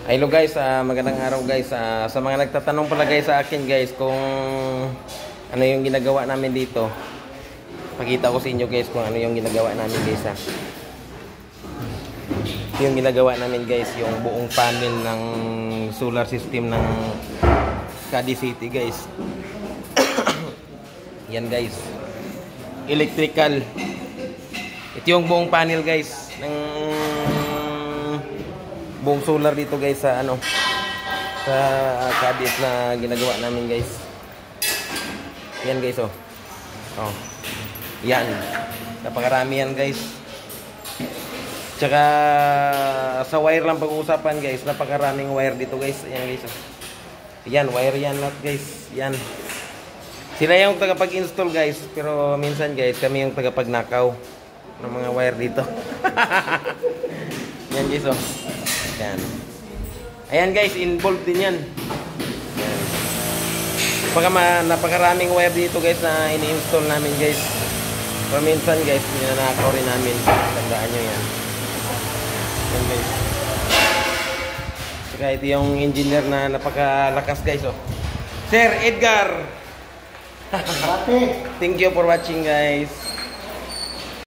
Hello guys, magandang araw guys. Sa mga nagtatanong pala guys sa akin guys kung ano yung ginagawa namin dito. Pakita ko sa inyo guys kung ano yung ginagawa namin guys ha. Ito yung ginagawa namin guys, yung buong panel ng solar system ng Cadiz City guys. Yan guys. Electrical. Ito yung buong panel guys ng buong solar dito guys sa ano sa Cadiz na ginagawa namin guys. Yan guys oh. Oh. Yan. Napakarami yan guys. Tsaka sa wire lang pag-uusapan guys. Napakaraming wire dito guys. Yan guys oh. Yan wire yan lahat guys. Yan. Sila yung tagapag-install guys, pero minsan guys kami yung tagapag-nakaw ng mga wire dito. Yan guys oh. Yan. Ayan guys, involved din yan. Yan. Napakaraming wire dito guys na ini-install namin guys. Pero minsan guys, ninanakaw rin namin. Tandaan nyo yan. Yan guys. Saka ito yung engineer na napakalakas guys oh. Sir Edgar! Thank you for watching guys.